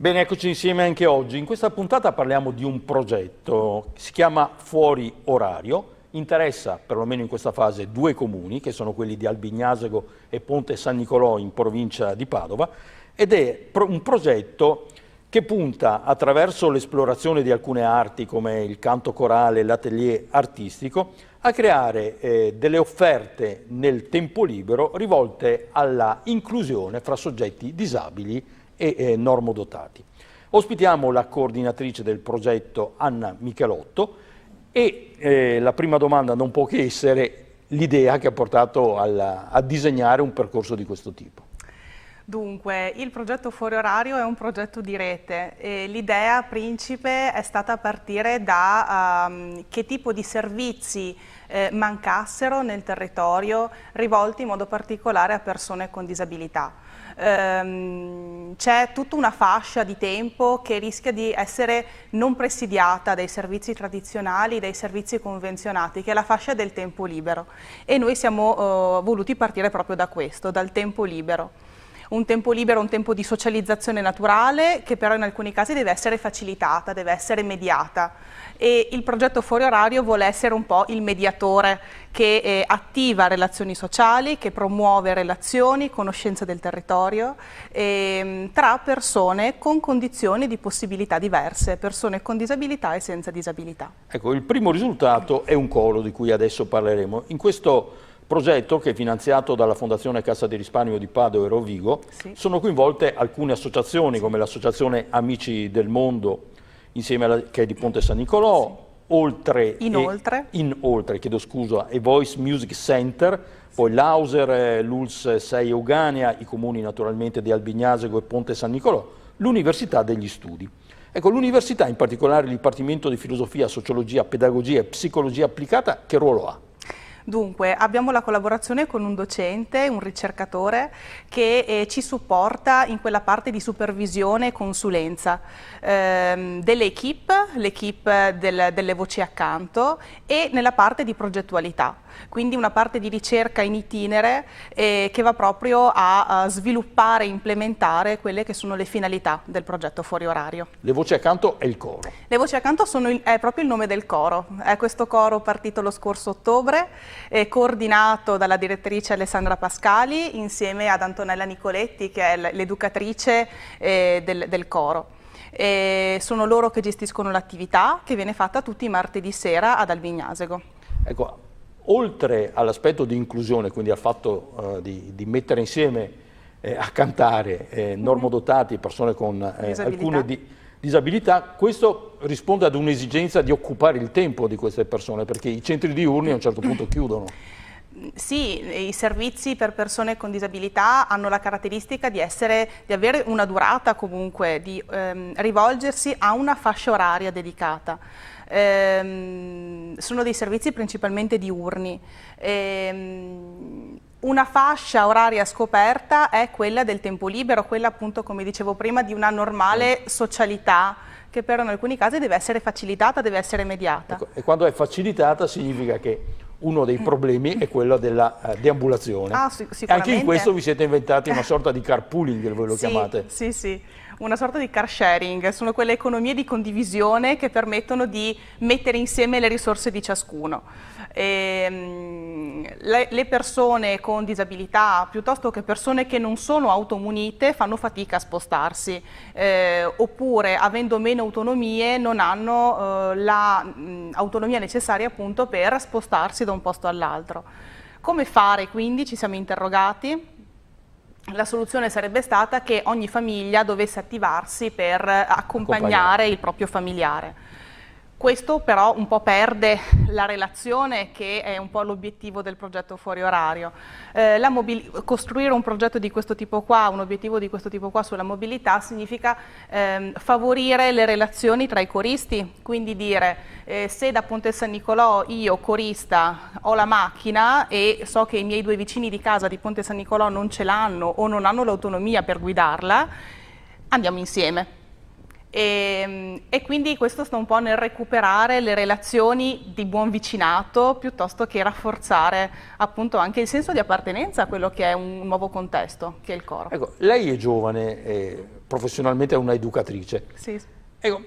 Bene, eccoci insieme anche oggi. In questa puntata parliamo di un progetto che si chiama Fuori Orario. Interessa, perlomeno in questa fase, due comuni, che sono quelli di Albignasego e Ponte San Nicolò in provincia di Padova, ed è un progetto che punta, attraverso l'esplorazione di alcune arti come il canto corale e l'atelier artistico, a creare delle offerte nel tempo libero rivolte alla inclusione fra soggetti disabili e normodotati. Ospitiamo la coordinatrice del progetto Anna Michelotto e la prima domanda non può che essere l'idea che ha portato a disegnare un percorso di questo tipo. Dunque, il progetto Fuori Orario è un progetto di rete e l'idea principe è stata partire da che tipo di servizi mancassero nel territorio rivolti in modo particolare a persone con disabilità. C'è tutta una fascia di tempo che rischia di essere non presidiata dai servizi tradizionali, dai servizi convenzionati, che è la fascia del tempo libero, e noi siamo voluti partire proprio da questo, dal tempo libero. Un tempo libero, un tempo di socializzazione naturale che però in alcuni casi deve essere facilitata, deve essere mediata, e il progetto Fuori Orario vuole essere un po' il mediatore che attiva relazioni sociali, che promuove relazioni, conoscenza del territorio tra persone con condizioni di possibilità diverse, persone con disabilità e senza disabilità. Ecco, il primo risultato è un coro di cui adesso parleremo. In questo progetto, che è finanziato dalla Fondazione Cassa di Risparmio di Padova e Rovigo, sì, sono coinvolte alcune associazioni, come l'associazione Amici del Mondo, che è di Ponte San Nicolò, Inoltre, e Voice Music Center, poi l'Auser, l'ULS 6 Eugania, i comuni naturalmente di Albignasego e Ponte San Nicolò, l'Università degli Studi. Ecco, l'università, in particolare il Dipartimento di Filosofia, Sociologia, Pedagogia e Psicologia Applicata, che ruolo ha? Dunque, abbiamo la collaborazione con un docente, un ricercatore che ci supporta in quella parte di supervisione e consulenza l'equipe delle voci accanto, e nella parte di progettualità. Quindi una parte di ricerca in itinere che va proprio a sviluppare e implementare quelle che sono le finalità del progetto Fuori Orario. Le voci accanto è il coro. Le voci accanto è proprio il nome del coro. È questo coro partito lo scorso ottobre, coordinato dalla direttrice Alessandra Pascali insieme ad Antonella Nicoletti, che è l'educatrice del coro. Sono loro che gestiscono l'attività, che viene fatta tutti i martedì sera ad Albignasego. Ecco, oltre all'aspetto di inclusione, quindi al fatto di mettere insieme a cantare normodotati e persone con alcune disabilità, questo risponde ad un'esigenza di occupare il tempo di queste persone, perché i centri diurni a un certo punto chiudono. Sì, i servizi per persone con disabilità hanno la caratteristica di avere una durata comunque, di rivolgersi a una fascia oraria dedicata. Sono dei servizi principalmente diurni. Una fascia oraria scoperta è quella del tempo libero, quella appunto, come dicevo prima, di una normale socialità, che però in alcuni casi deve essere facilitata, deve essere mediata. Ecco, e quando è facilitata significa che uno dei problemi è quello della deambulazione. Sicuramente. E anche in questo vi siete inventati una sorta di carpooling, voi lo chiamate. Sì, sì, una sorta di car sharing. Sono quelle economie di condivisione che permettono di mettere insieme le risorse di ciascuno. Le persone con disabilità, piuttosto che persone che non sono automunite, fanno fatica a spostarsi, oppure avendo meno autonomie non hanno l'autonomia necessaria appunto per spostarsi da un posto all'altro. Come fare quindi? Ci siamo interrogati. La soluzione sarebbe stata che ogni famiglia dovesse attivarsi per accompagnare il proprio familiare. Questo però un po' perde la relazione, che è un po' l'obiettivo del progetto Fuori Orario. Costruire un progetto di questo tipo qua, un obiettivo di questo tipo qua sulla mobilità, significa favorire le relazioni tra i coristi, quindi dire se da Ponte San Nicolò io corista ho la macchina e so che i miei due vicini di casa di Ponte San Nicolò non ce l'hanno o non hanno l'autonomia per guidarla, andiamo insieme. E quindi questo sta un po' nel recuperare le relazioni di buon vicinato piuttosto che rafforzare appunto anche il senso di appartenenza a quello che è un nuovo contesto, che è il coro. Ecco, lei è giovane, professionalmente è una educatrice. Sì. Ecco,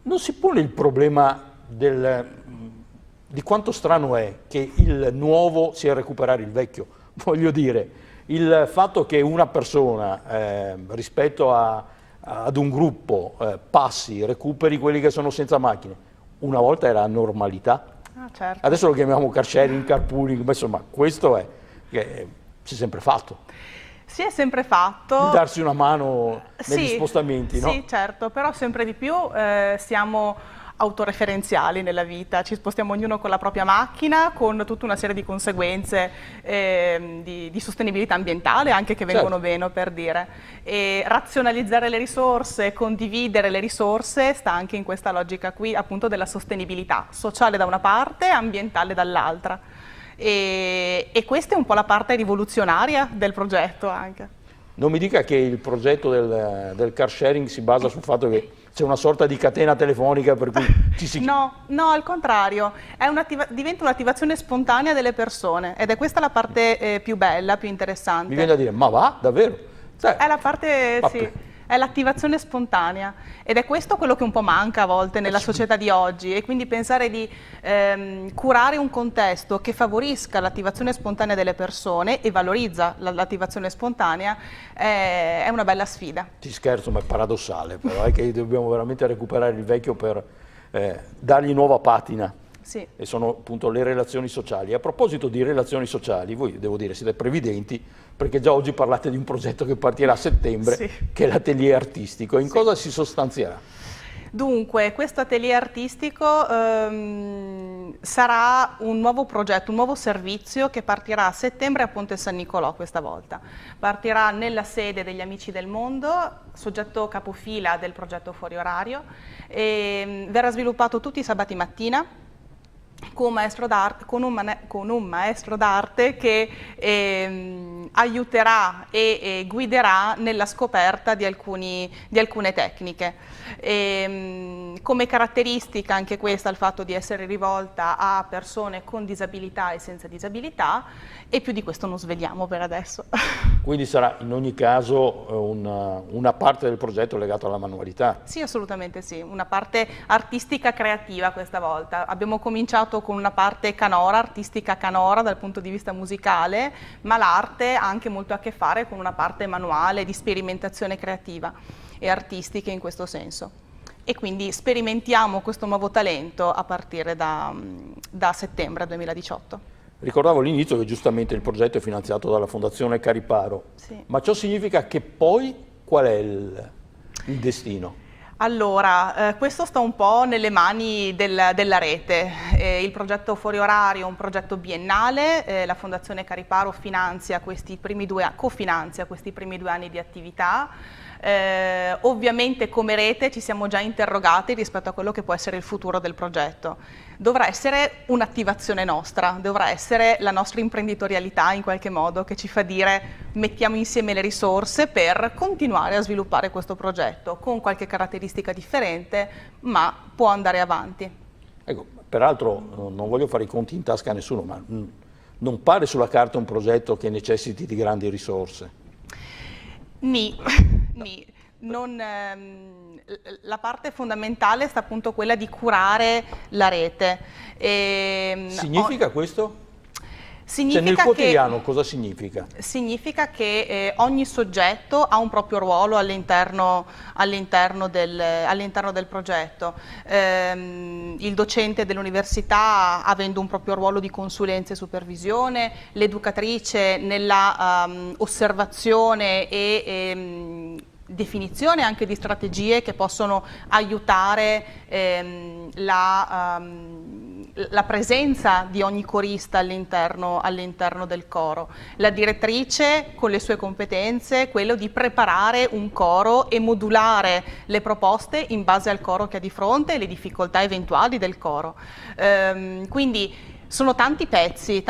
non si pone il problema di quanto strano è che il nuovo sia recuperare il vecchio? Voglio dire, il fatto che una persona rispetto ad un gruppo passi, recuperi quelli che sono senza macchine, una volta era normalità. Ah, certo. Adesso lo chiamiamo car sharing, carpooling, ma insomma questo è che si è sempre fatto. Si è sempre fatto. Darsi una mano negli spostamenti, no? Sì, certo, però sempre di più siamo autoreferenziali nella vita, ci spostiamo ognuno con la propria macchina, con tutta una serie di conseguenze di sostenibilità ambientale anche che vengono meno, per dire. E razionalizzare le risorse, condividere le risorse sta anche in questa logica qui appunto della sostenibilità sociale da una parte, ambientale dall'altra. E questa è un po' la parte rivoluzionaria del progetto anche. Non mi dica che il progetto del car sharing si basa sul fatto che c'è una sorta di catena telefonica per cui ci si... No, al contrario, diventa un'attivazione spontanea delle persone ed è questa la parte più bella, più interessante. Mi viene da dire, ma va? Davvero? È la parte, sì, è l'attivazione spontanea ed è questo quello che un po' manca a volte nella società di oggi e quindi pensare di curare un contesto che favorisca l'attivazione spontanea delle persone e valorizza l'attivazione spontanea è una bella sfida. Ti scherzo, ma è paradossale, però è che dobbiamo veramente recuperare il vecchio per dargli nuova patina. Sì. E sono appunto le relazioni sociali. A proposito di relazioni sociali, voi devo dire siete previdenti perché già oggi parlate di un progetto che partirà a settembre, che è l'atelier artistico. In cosa si sostanzierà? Dunque, questo atelier artistico sarà un nuovo progetto, un nuovo servizio che partirà a settembre a Ponte San Nicolò questa volta. Partirà nella sede degli Amici del Mondo, soggetto capofila del progetto Fuori Orario, e verrà sviluppato tutti i sabati mattina con un maestro d'arte che aiuterà e guiderà nella scoperta di alcune tecniche. Come caratteristica anche questa il fatto di essere rivolta a persone con disabilità e senza disabilità e più di questo non sveliamo per adesso. Quindi sarà in ogni caso una parte del progetto legata alla manualità? Sì, assolutamente sì, una parte artistica creativa questa volta. Abbiamo cominciato con una parte canora, artistica canora dal punto di vista musicale, ma l'arte ha anche molto a che fare con una parte manuale di sperimentazione creativa e artistica in questo senso. E quindi sperimentiamo questo nuovo talento a partire da settembre 2018. Ricordavo all'inizio che giustamente il progetto è finanziato dalla Fondazione Cariparo, ma ciò significa che poi qual è il destino? Allora, questo sta un po' nelle mani della rete. Il progetto Fuori Orario è un progetto biennale, la Fondazione Cariparo cofinanzia questi primi 2 anni di attività. Ovviamente come rete ci siamo già interrogati rispetto a quello che può essere il futuro del progetto. Dovrà essere un'attivazione nostra, dovrà essere la nostra imprenditorialità in qualche modo che ci fa dire mettiamo insieme le risorse per continuare a sviluppare questo progetto con qualche caratteristica differente, ma può andare avanti. Ecco, peraltro non voglio fare i conti in tasca a nessuno, ma non pare sulla carta un progetto che necessiti di grandi risorse. La parte fondamentale sta appunto quella di curare la rete. Significa questo? Significa nel quotidiano cosa significa? Significa che ogni soggetto ha un proprio ruolo all'interno del progetto. Il docente dell'università avendo un proprio ruolo di consulenza e supervisione, l'educatrice nella osservazione e definizione anche di strategie che possono aiutare la presenza di ogni corista all'interno del coro. La direttrice con le sue competenze, quello di preparare un coro e modulare le proposte in base al coro che ha di fronte e le difficoltà eventuali del coro. Quindi sono tanti pezzi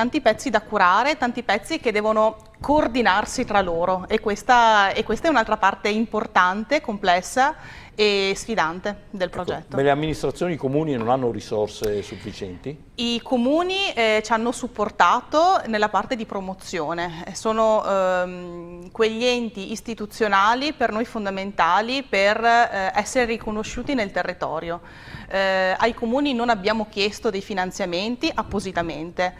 da curare, tanti pezzi che devono coordinarsi tra loro e questa è un'altra parte importante, complessa e sfidante del progetto. Ma le amministrazioni, i comuni non hanno risorse sufficienti? I comuni ci hanno supportato nella parte di promozione, sono quegli enti istituzionali per noi fondamentali per essere riconosciuti nel territorio. Ai comuni non abbiamo chiesto dei finanziamenti appositamente,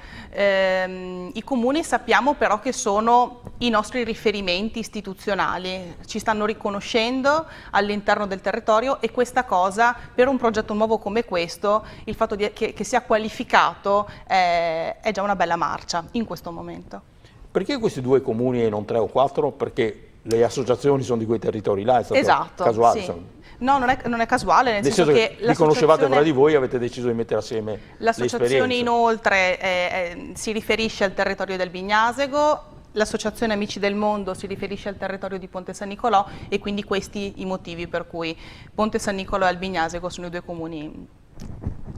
i comuni sappiamo però che sono i nostri riferimenti istituzionali, ci stanno riconoscendo all'interno del territorio e questa cosa per un progetto nuovo come questo, il fatto che sia qualificato è già una bella marcia in questo momento. Perché questi 2 comuni e non 3 o 4? Perché le associazioni sono di quei territori là, è stato esatto, casuale? Sì. No, non è casuale, nel senso che li conoscevate fra di voi e avete deciso di mettere assieme le esperienze. L'associazione inoltre si riferisce al territorio del Bignasego, l'Associazione Amici del Mondo si riferisce al territorio di Ponte San Nicolò e quindi questi i motivi per cui Ponte San Nicolò e Albignasego sono i 2 comuni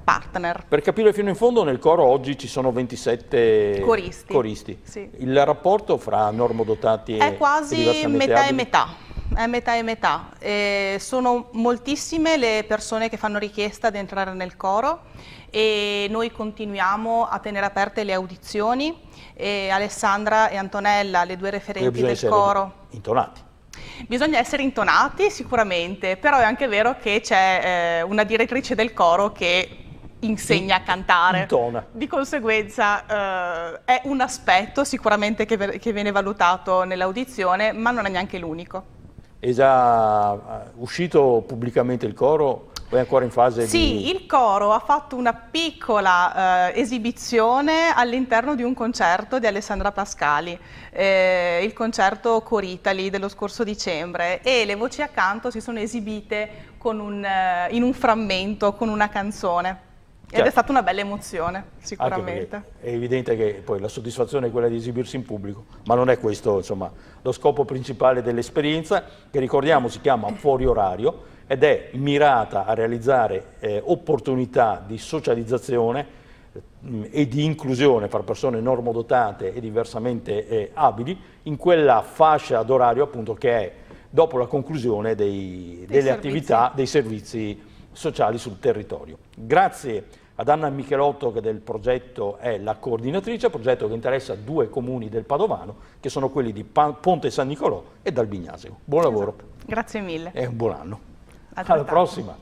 partner. Per capire fino in fondo, nel coro oggi ci sono 27 coristi. Sì. Il rapporto fra normodotati è e quasi diversamente metà abili? e metà. È metà e metà. Sono moltissime le persone che fanno richiesta di entrare nel coro e noi continuiamo a tenere aperte le audizioni e Alessandra e Antonella, le 2 referenti del coro. Intonati. Bisogna essere intonati sicuramente, però è anche vero che c'è una direttrice del coro che insegna a cantare. Intona. Di conseguenza è un aspetto sicuramente che viene valutato nell'audizione, ma non è neanche l'unico. È già uscito pubblicamente il coro o è ancora in fase di... Sì, il coro ha fatto una piccola esibizione all'interno di un concerto di Alessandra Pascali, il concerto Coritali dello scorso dicembre, e le voci accanto si sono esibite in un frammento, con una canzone. Ed è stata una bella emozione, sicuramente. È evidente che poi la soddisfazione è quella di esibirsi in pubblico, ma non è questo, insomma, lo scopo principale dell'esperienza, che ricordiamo si chiama Fuori Orario ed è mirata a realizzare opportunità di socializzazione e di inclusione fra persone normodotate e diversamente abili in quella fascia d'orario appunto che è dopo la conclusione delle attività, dei servizi sociali sul territorio. Grazie ad Anna Michelotto, che del progetto è la coordinatrice, progetto che interessa 2 comuni del Padovano, che sono quelli di Ponte San Nicolò e Dalbignasego. Buon lavoro. Grazie mille. E un buon anno. Altrettanto. Alla prossima.